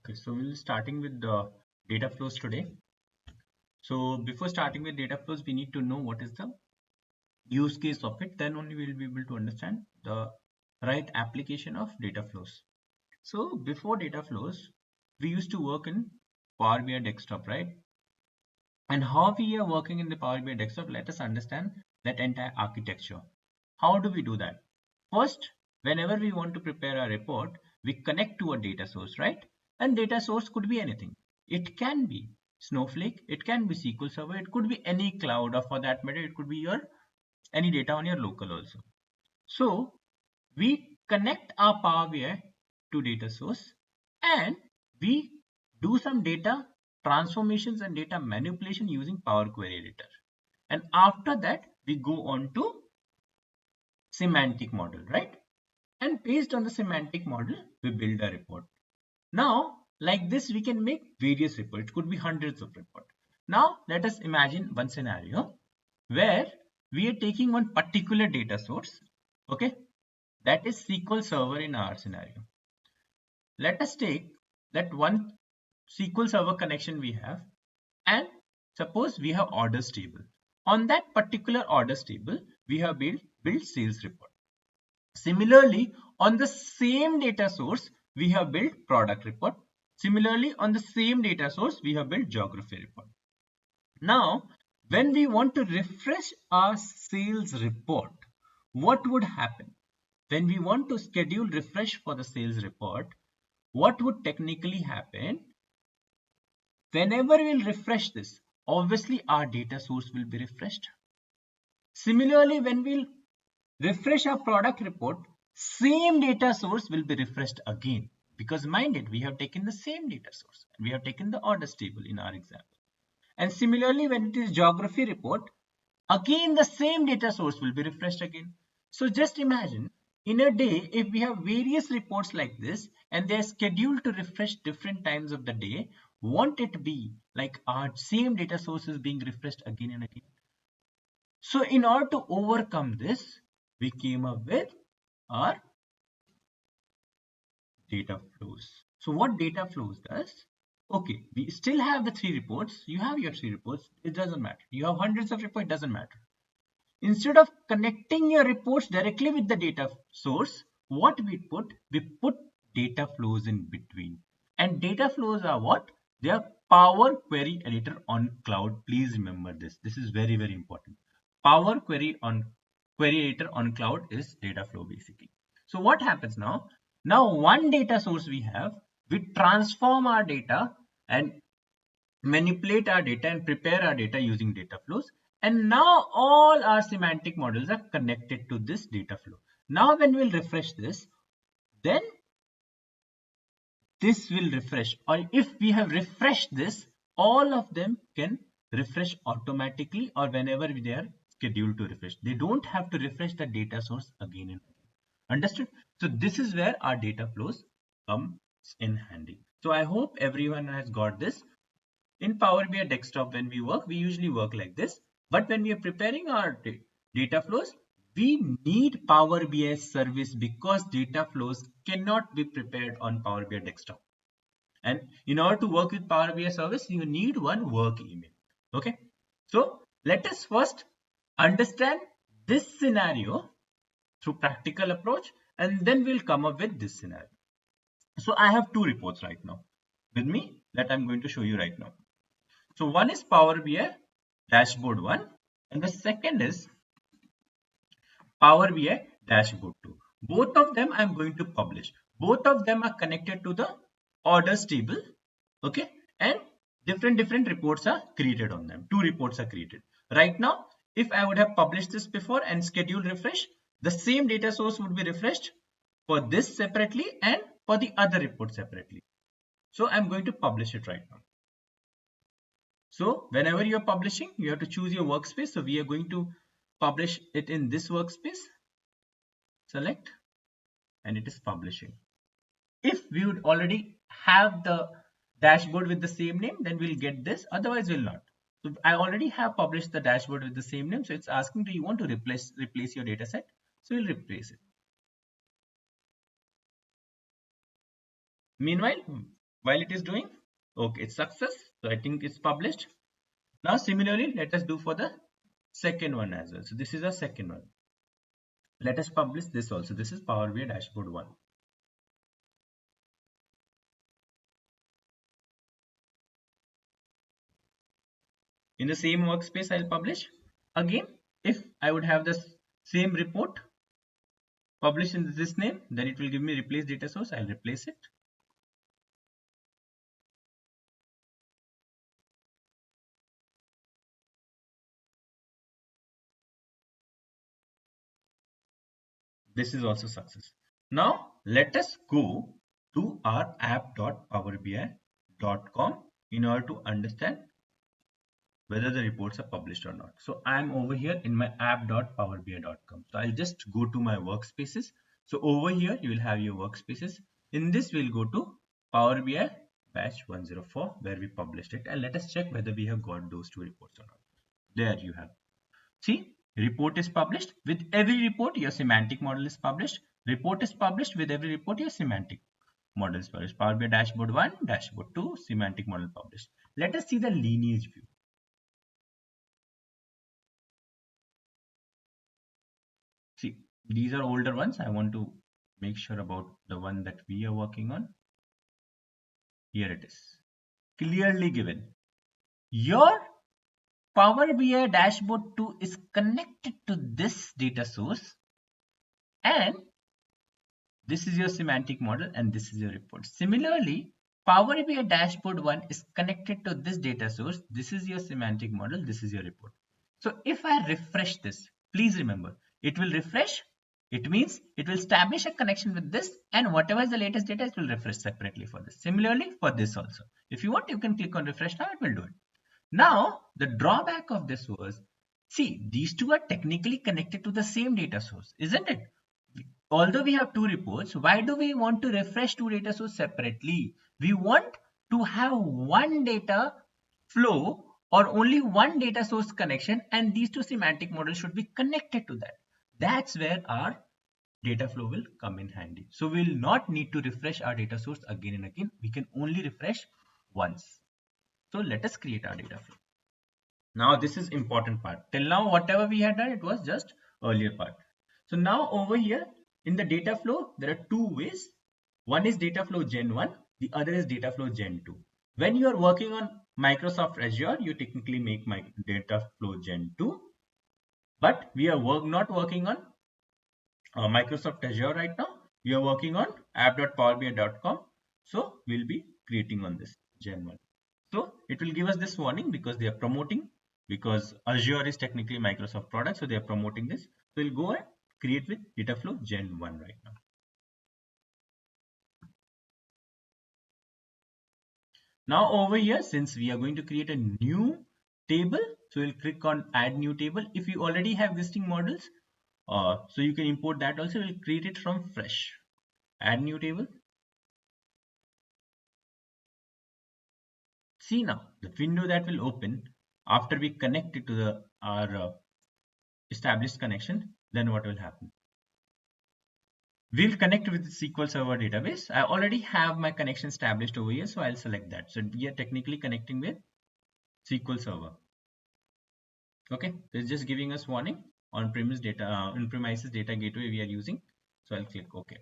Okay, so we'll starting with the data flows today. So before starting with data flows, we need to know what is the use case of it. Then only we'll be able to understand the right application of data flows. So before data flows, we used to work in Power BI desktop, right? And how we are working in the Power BI desktop, let us understand that entire architecture. How do we do that? First, whenever we want to prepare a report, we connect to a data source, right? And data source could be anything. It can be Snowflake, it can be SQL Server, it could be any cloud, or for that matter, it could be your any data on your local also. So we connect our Power BI to data source and we do some data transformations and data manipulation using Power Query Editor. And after that, we go on to semantic model, right? And based on the semantic model, we build a report. Now, like this, we can make various reports. It could be hundreds of reports. Now, let us imagine one scenario where we are taking one particular data source, okay? That is SQL Server in our scenario. Let us take that one SQL Server connection we have and suppose we have orders table. On that particular orders table, we have built sales report. Similarly, on the same data source, we have built product report. Similarly, on the same data source, we have built geography report. Now, when we want to refresh our sales report, what would happen? When we want to schedule refresh for the sales report, what would technically happen? Whenever we'll refresh this, obviously our data source will be refreshed. Similarly, when we'll refresh our product report, same data source will be refreshed again, because mind it, we have taken the same data source and we have taken the orders table in our example. And similarly, when it is geography report, again the same data source will be refreshed again. So just imagine, in a day, if we have various reports like this and they are scheduled to refresh different times of the day, won't it be like our same data sources being refreshed again and again? So in order to overcome this, we came up with our data flows. So what data flows does? Okay, we still have the three reports. You have your three reports. It doesn't matter. You have hundreds of reports. It doesn't matter. Instead of connecting your reports directly with the data source, what we put data flows in between. And data flows are what? They are Power Query Editor on cloud. Please remember this. This is very, very important. Power Query Editor on cloud is data flow basically. So what happens now? Now one data source we have, we transform our data and manipulate our data and prepare our data using data flows. And now all our semantic models are connected to this data flow. Now when we'll refresh this, then this will refresh, or if we have refreshed this, all of them can refresh automatically or whenever they are scheduled to refresh. They don't have to refresh the data source again and again. Understood? So this is where our data flows comes in handy. So I hope everyone has got this. In Power BI desktop, when we work, we usually work like this. But when we are preparing our data flows, we need Power BI service because data flows cannot be prepared on Power BI desktop. And in order to work with Power BI service, you need one work email. Okay. So let us first understand this scenario through practical approach, and then we'll come up with this scenario. So I have two reports right now with me that I'm going to show you right now. So one is Power BI dashboard 1 and the second is Power BI dashboard 2. Both of them I'm going to publish. Both of them are connected to the orders table. Okay. And different reports are created on them. Two reports are created. Right now, if I would have published this before and scheduled refresh, the same data source would be refreshed for this separately and for the other report separately. So I'm going to publish it right now. So whenever you're publishing, you have to choose your workspace. So we are going to publish it in this workspace. Select, and it is publishing. If we would already have the dashboard with the same name, then we'll get this. Otherwise, we'll not. So I already have published the dashboard with the same name. So it's asking, do you want to replace your data set? So we'll replace it. Meanwhile, while it is doing. Okay, it's success. So I think it's published. Now similarly, let us do for the second one as well. So this is a second one. Let us publish this also. This is Power BI dashboard 1. In the same workspace, I'll publish. Again, if I would have the same report published in this name, then it will give me replace data source. I'll replace it. This is also success. Now let us go to our app.powerbi.com in order to understand whether the reports are published or not. So I'm over here in my app.powerbi.com. So I'll just go to my workspaces. So over here you will have your workspaces. In this we'll go to Power BI batch 104 where we published it, and let us check whether we have got those two reports or not. There you have. See, report is published. With every report, your semantic model is published. Report is published. With every report, your semantic model is published. Power BI dashboard 1, dashboard 2, semantic model published. Let us see the lineage view. See, these are older ones. I want to make sure about the one that we are working on. Here it is. Clearly given. Your Power BI dashboard 2 is connected to this data source, and this is your semantic model and this is your report. Similarly, Power BI dashboard 1 is connected to this data source. This is your semantic model. This is your report. So if I refresh this, please remember, it will refresh. It means it will establish a connection with this, and whatever is the latest data, it will refresh separately for this. Similarly for this also. If you want, you can click on refresh now, it will do it. Now, the drawback of this was, see, these two are technically connected to the same data source, isn't it? Although we have two reports, why do we want to refresh two data sources separately? We want to have one data flow or only one data source connection, and these two semantic models should be connected to that. That's where our data flow will come in handy. So we will not need to refresh our data source again and again. We can only refresh once. So let us create our data flow. Now this is important part. Till now, whatever we had done, it was just earlier part. So now over here in the data flow, there are two ways. One is data flow Gen 1, the other is data flow Gen 2. When you are working on Microsoft Azure, you technically make my data flow Gen 2, but we are not working on Microsoft Azure right now. We are working on app.powerbi.com. So we'll be creating on this Gen 1. So it will give us this warning because they are promoting, because Azure is technically Microsoft product. So they are promoting this. So we'll go and create with Dataflow Gen 1 right now. Now over here, since we are going to create a new table, so we'll click on add new table. If you already have existing models, so you can import that also. We'll create it from fresh. Add new table. See now, the window that will open after we connect it to our established connection, then what will happen? We'll connect with the SQL Server database. I already have my connection established over here, so I'll select that. So we are technically connecting with SQL Server. Okay, it's just giving us warning on-premise data, on-premises data gateway we are using. So I'll click OK.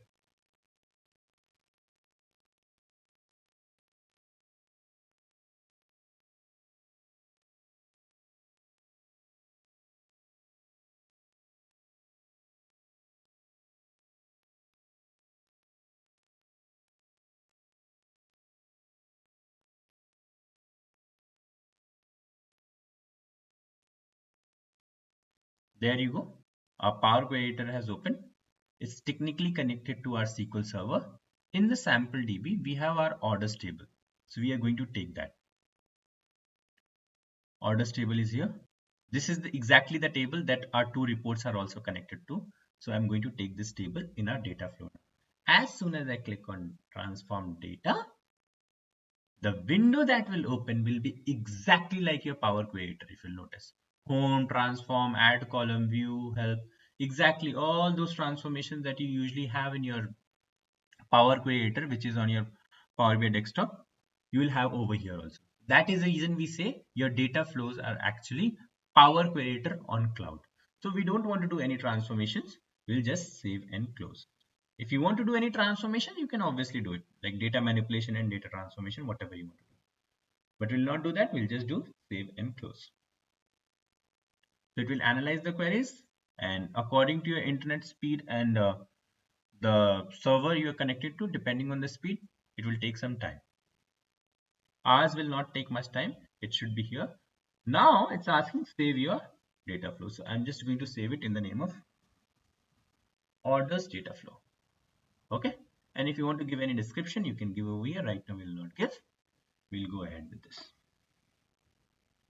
There you go. Our Power Query Editor has opened. It's technically connected to our SQL Server. In the sample DB, we have our orders table. So we are going to take that. Orders table is here. This is exactly the table that our two reports are also connected to. So I'm going to take this table in our data flow. As soon as I click on transform data, the window that will open will be exactly like your Power Query Editor, if you'll notice. Home, transform, add column, view, help, exactly all those transformations that you usually have in your Power Query Editor, which is on your Power BI desktop. you will have over here also. That is the reason we say your data flows are actually Power Creator on cloud. So we don't want to do any transformations. We'll just save and close. If you want to do any transformation, you can obviously do it, like data manipulation and data transformation, whatever you want to do. But we'll not do that. We'll just do save and close. So it will analyze the queries, and according to your internet speed and the server you are connected to, depending on the speed, it will take some time. Ours will not take much time. It should be here. Now it's asking save your data flow. So I'm just going to save it in the name of orders data flow. Okay. And if you want to give any description, you can give over here. Right now we'll not give. We'll go ahead with this.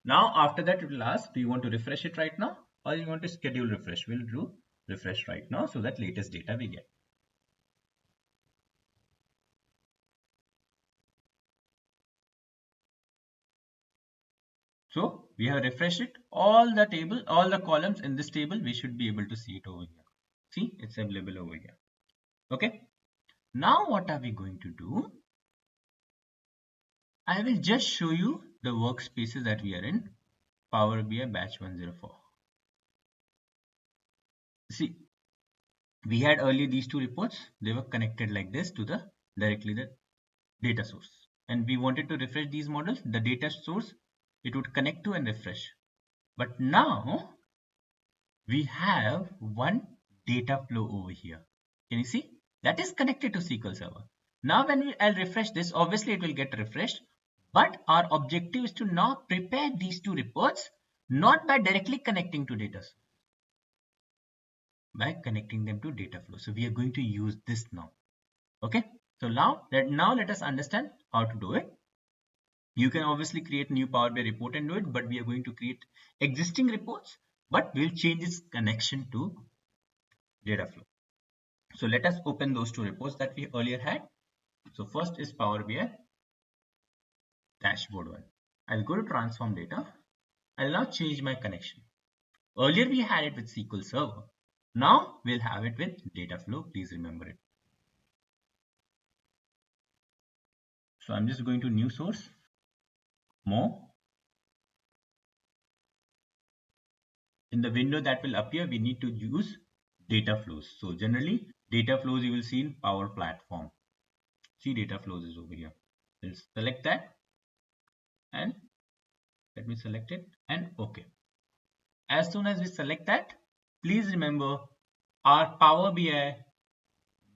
Now after that it will ask, do you want to refresh it right now or you want to schedule refresh? We'll do refresh right now so that latest data we get. So we have refreshed it. All the table, all the columns in this table, we should be able to see it over here. See, it's available over here. Okay. Now what are we going to do? I will just show you the workspaces that we are in Power BI batch 104. See, we had earlier these two reports. They were connected like this to the directly the data source. And we wanted to refresh these models. The data source, it would connect to and refresh. But now we have one data flow over here. Can you see? That is connected to SQL Server. Now when I'll refresh this, obviously it will get refreshed. But our objective is to now prepare these two reports, not by directly connecting to data, by connecting them to data flow. So we are going to use this now. Okay. So now let us understand how to do it. You can obviously create new Power BI report and do it, but we are going to create existing reports, but we'll change its connection to data flow. So let us open those two reports that we earlier had. So first is Power BI dashboard one. I'll go to transform data. I'll now change my connection. Earlier we had it with SQL Server. Now we'll have it with data flow. Please remember it. So I'm just going to new source, more. In the window that will appear, we need to use data flows. So generally data flows you will see in Power Platform. See, data flows is over here. We'll select that and let me select it and OK. As soon as we select that, please remember our Power BI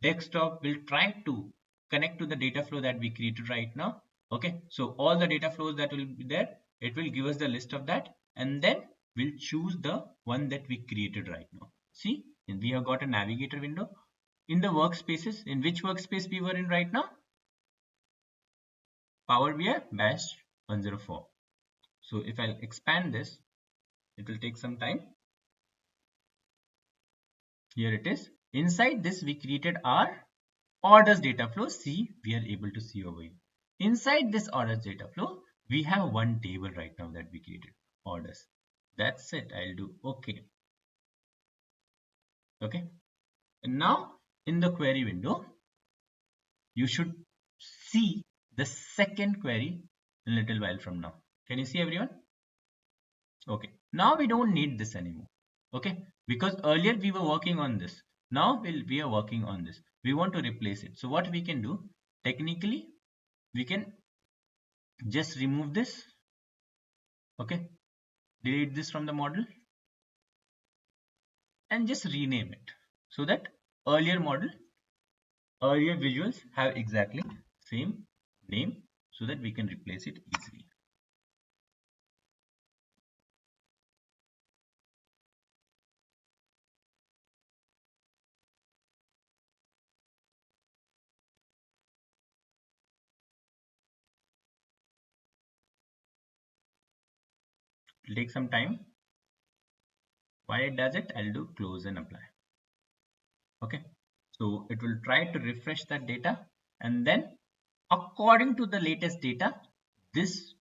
desktop will try to connect to the data flow that we created right now. Okay, so all the data flows that will be there, it will give us the list of that, and then we'll choose the one that we created right now. See, we have got a navigator window in the workspaces. In which workspace we were in right now? Power BI batch 104. So if I'll expand this, it will take some time. Here it is. Inside this, we created our orders data flow. See, we are able to see over here. Inside this orders data flow, we have one table right now that we created, orders. That's it. I'll do OK. Okay. And now in the query window, you should see the second query in a little while from now. Can you see, everyone? Okay. Now we don't need this anymore. Okay. Because earlier we were working on this. Now we are working on this. We want to replace it. So what we can do, technically, we can just remove this. Okay. Delete this from the model and just rename it so that earlier visuals have exactly same name so that we can replace it easily. It will take some time. Why it does it? I'll do close and apply. Okay. So it will try to refresh that data, and then according to the latest data, this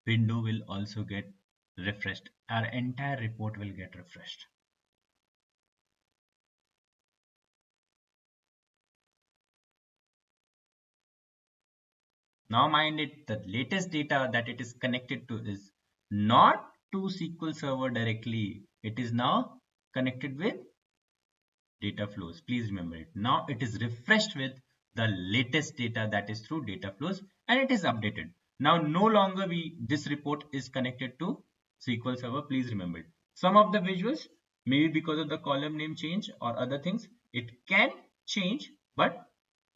window will also get refreshed. Our entire report will get refreshed. Now mind it, the latest data that it is connected to is not to SQL Server directly. It is now connected with data flows. Please remember it. Now it is refreshed with the latest data that is through data flows and it is updated. Now no longer this report is connected to SQL Server. Please remember it. Some of the visuals, maybe because of the column name change or other things, it can change, but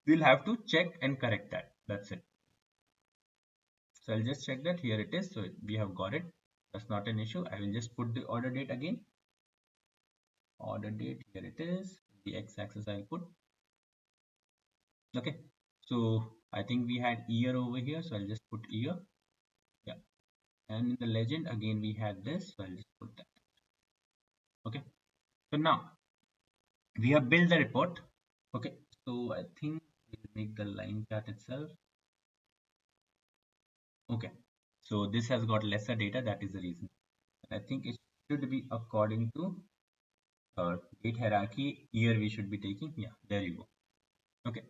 we'll have to check and correct that. That's it. So I'll just check that. Here it is. So we have got it. That's not an issue. I will just put the order date again. Order date, here it is. The x-axis I'll put. Okay. So I think we had year over here. So I'll just put year. Yeah. And in the legend, again, we had this. So I'll just put that. Okay. So now we have built the report. Okay. So I think we'll make the line chart itself. Okay. So this has got lesser data. That is the reason. I think it should be according to date hierarchy year we should be taking. Yeah, there you go. Okay.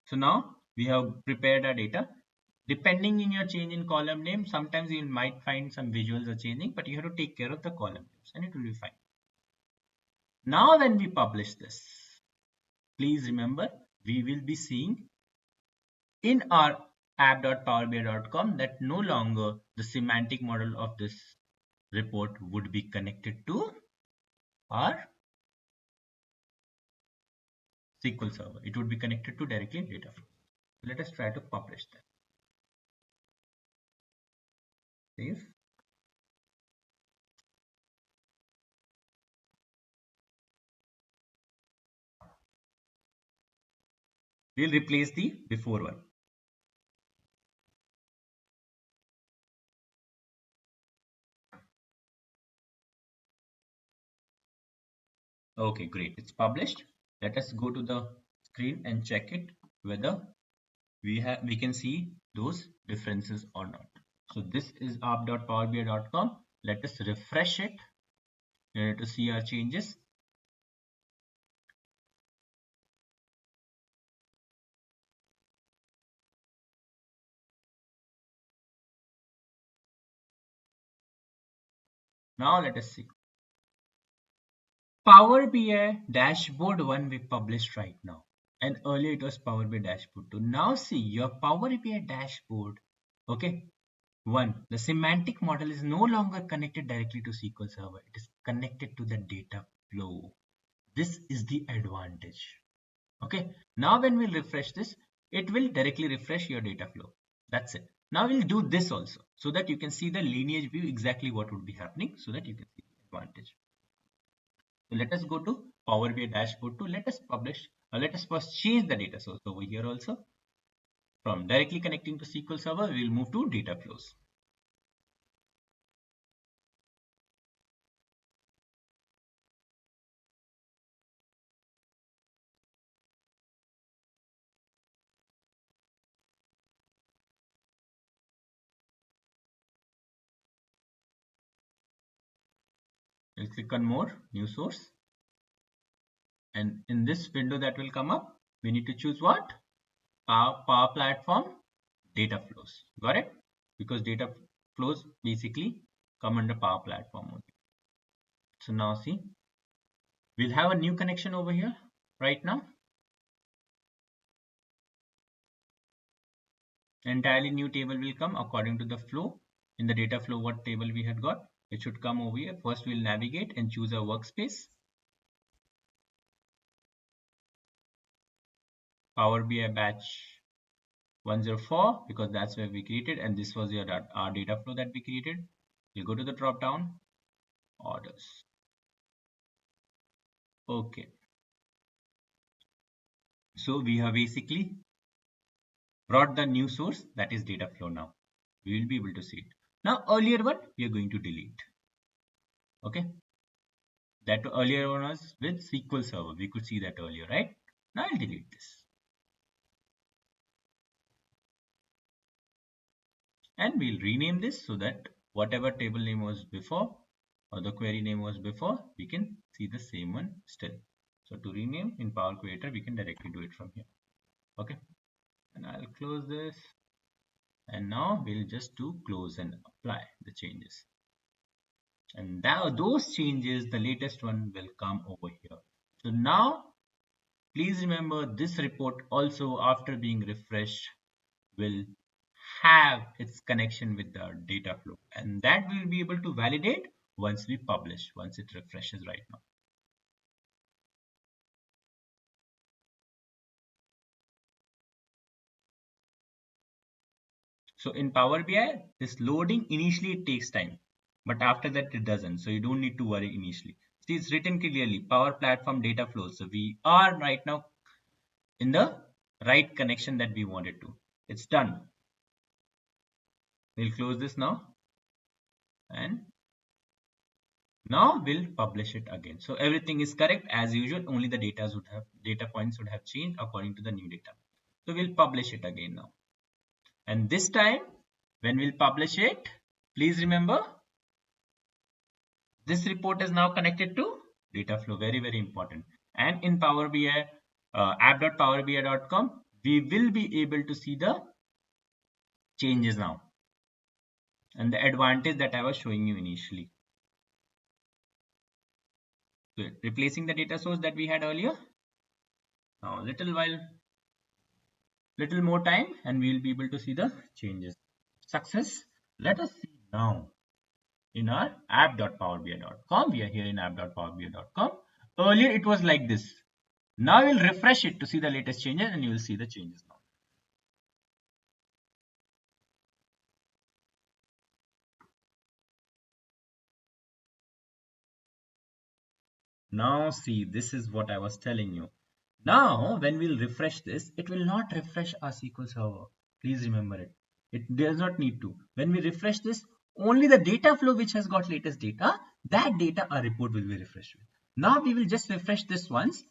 So now we have prepared our data. Depending in your change in column name, sometimes you might find some visuals are changing, but you have to take care of the column names and it will be fine. Now when we publish this, please remember we will be seeing in our app.powerbi.com that no longer the semantic model of this report would be connected to our SQL Server. It would be connected to directly Dataflow. Let us try to publish that. Save. We'll replace the before one. Okay, great. It's published. Let us go to the screen and check it whether we can see those differences or not. So this is app.powerbi.com. Let us refresh it to see our changes. Now let us see. Power BI dashboard 1 we published right now, and earlier it was Power BI dashboard 2. Now see your Power BI dashboard. Okay, 1. The semantic model is no longer connected directly to SQL Server. It is connected to the data flow. This is the advantage. Okay, now when we refresh this, it will directly refresh your data flow. That's it. Now we'll do this also so that you can see the lineage view exactly what would be happening so that you can see the advantage. So let us go to Power BI dashboard 2. Let us publish, let us first change the data source over here also. From directly connecting to SQL Server, we will move to data flows. We'll click on more, new source. And in this window that will come up, we need to choose what? Power Platform Data Flows. Got it? Because data flows basically come under Power Platform only. So now see, we'll have a new connection over here right now. Entirely new table will come according to the flow. In the data flow, what table we had got, it should come over here. First, we'll navigate and choose our workspace. Power BI batch 104 because that's where we created, and this was our data flow that we created. We'll go to the drop down, orders. Okay. So we have basically brought the new source, that is data flow. Now we will be able to see it. Now earlier one we are going to delete. Okay, that earlier one was with SQL Server. We could see that earlier, right? Now I'll delete this. And we'll rename this so that whatever table name was before or the query name was before, we can see the same one still. So to rename in Power Creator, we can directly do it from here. Okay, and I'll close this And now we'll just do close and apply the changes. And now those changes, the latest one will come over here. So now please remember this report also after being refreshed will have its connection with the data flow, and that we'll be able to validate once we publish, once it refreshes right now. So in Power BI, this loading initially it takes time, but after that it doesn't. So you don't need to worry initially. See, it's written clearly, Power Platform Data Flows. So we are right now in the right connection that we wanted to. It's done. We'll close this now, and now we'll publish it again. So everything is correct as usual. Only the data points would have changed according to the new data. So we'll publish it again now. And this time when we'll publish it, please remember this report is now connected to data flow. Very, very important. And in Power BI, app.powerbi.com, we will be able to see the changes now and the advantage that I was showing you initially. So replacing the data source that we had earlier. Now little more time and we will be able to see the changes. Success. Let us see now in our app.powerbi.com. We are here in app.powerbi.com. Earlier it was like this. Now we'll refresh it to see the latest changes and you will see the changes now. Now see, this is what I was telling you. Now when we'll refresh this, it will not refresh our SQL Server. Please remember it. It does not need to. When we refresh this, only the data flow which has got latest data, that data our report will be refreshed with. Now we will just refresh this once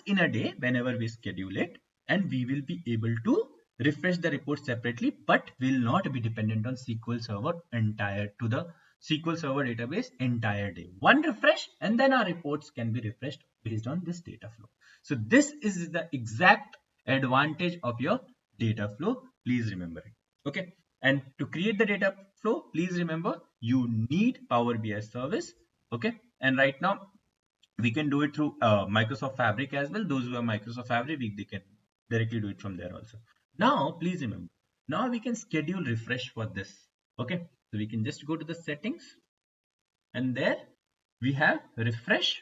in a day whenever we schedule it, and we will be able to refresh the report separately, but will not be dependent on SQL Server SQL Server database entire day. One refresh and then our reports can be refreshed based on this data flow. So this is the exact advantage of your data flow. Please remember it. Okay. And to create the data flow, please remember you need Power BI service. Okay. And right now we can do it through Microsoft Fabric as well. Those who have Microsoft Fabric, they can directly do it from there also. Now, please remember, now we can schedule refresh for this. Okay. So we can just go to the settings and there we have refresh.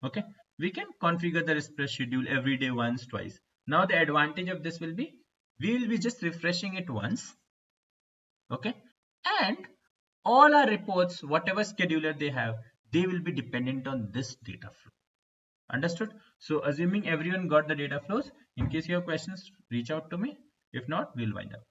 Okay. We can configure the refresh schedule every day, once, twice. Now the advantage of this will be, we will be just refreshing it once. Okay. And all our reports, whatever scheduler they have, they will be dependent on this data flow. Understood? So assuming everyone got the data flows, in case you have questions, reach out to me. If not, we'll wind up.